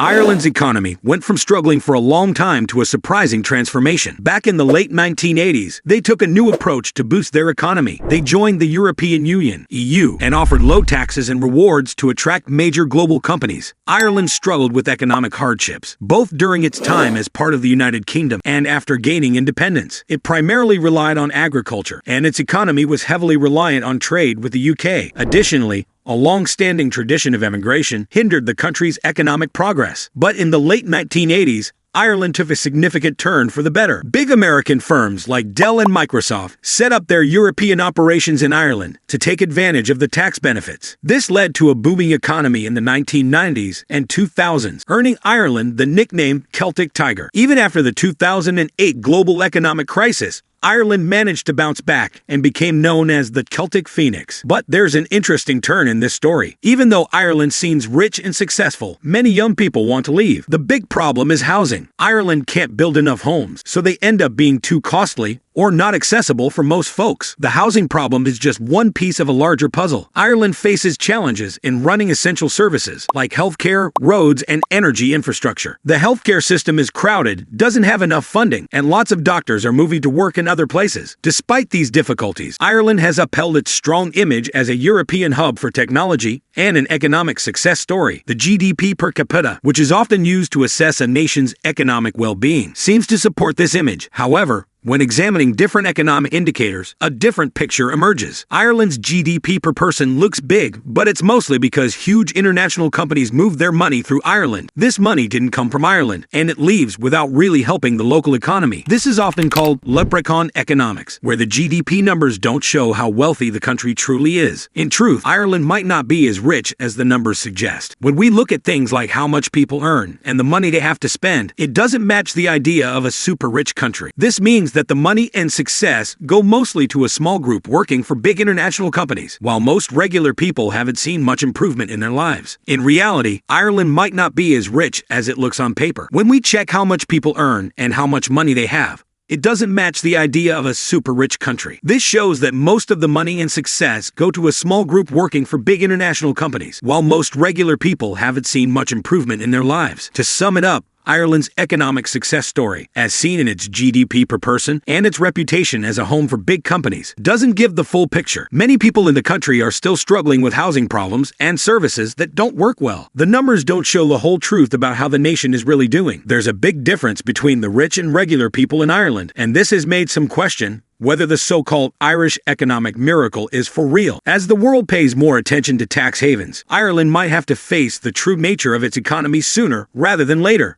Ireland's economy went from struggling for a long time to a surprising transformation. Back in the late 1980s, they took a new approach to boost their economy. They joined the European Union, EU, and offered low taxes and rewards to attract major global companies. Ireland struggled with economic hardships, both during its time as part of the United Kingdom and after gaining independence. It primarily relied on agriculture, and its economy was heavily reliant on trade with the UK. Additionally, a long-standing tradition of emigration hindered the country's economic progress. But in the late 1980s, Ireland took a significant turn for the better. Big American firms like Dell and Microsoft set up their European operations in Ireland to take advantage of the tax benefits. This led to a booming economy in the 1990s and 2000s, earning Ireland the nickname Celtic Tiger. Even after the 2008 global economic crisis, Ireland managed to bounce back and became known as the Celtic Phoenix. But there's an interesting turn in this story. Even though Ireland seems rich and successful, many young people want to leave. The big problem is housing. Ireland can't build enough homes, so they end up being too costly or not accessible for most folks. The housing problem is just one piece of a larger puzzle. Ireland faces challenges in running essential services like healthcare, roads, and energy infrastructure. The healthcare system is crowded, doesn't have enough funding, and lots of doctors are moving to work in other places. Despite these difficulties, Ireland has upheld its strong image as a European hub for technology and an economic success story. The GDP per capita, which is often used to assess a nation's economic well-being, seems to support this image. However, when examining different economic indicators, a different picture emerges. Ireland's GDP per person looks big, but it's mostly because huge international companies move their money through Ireland. This money didn't come from Ireland, and it leaves without really helping the local economy. This is often called leprechaun economics, where the GDP numbers don't show how wealthy the country truly is. In truth, Ireland might not be as rich as the numbers suggest. When we look at things like how much people earn and the money they have to spend, it doesn't match the idea of a super rich country. This means that the money and success go mostly to a small group working for big international companies, while most regular people haven't seen much improvement in their lives. In reality, Ireland might not be as rich as it looks on paper. When we check how much people earn and how much money they have, it doesn't match the idea of a super rich country. This shows that most of the money and success go to a small group working for big international companies, while most regular people haven't seen much improvement in their lives. To sum it up, Ireland's economic success story, as seen in its GDP per person and its reputation as a home for big companies, doesn't give the full picture. Many people in the country are still struggling with housing problems and services that don't work well. The numbers don't show the whole truth about how the nation is really doing. There's a big difference between the rich and regular people in Ireland, and this has made some question whether the so-called Irish economic miracle is for real. As the world pays more attention to tax havens, Ireland might have to face the true nature of its economy sooner rather than later.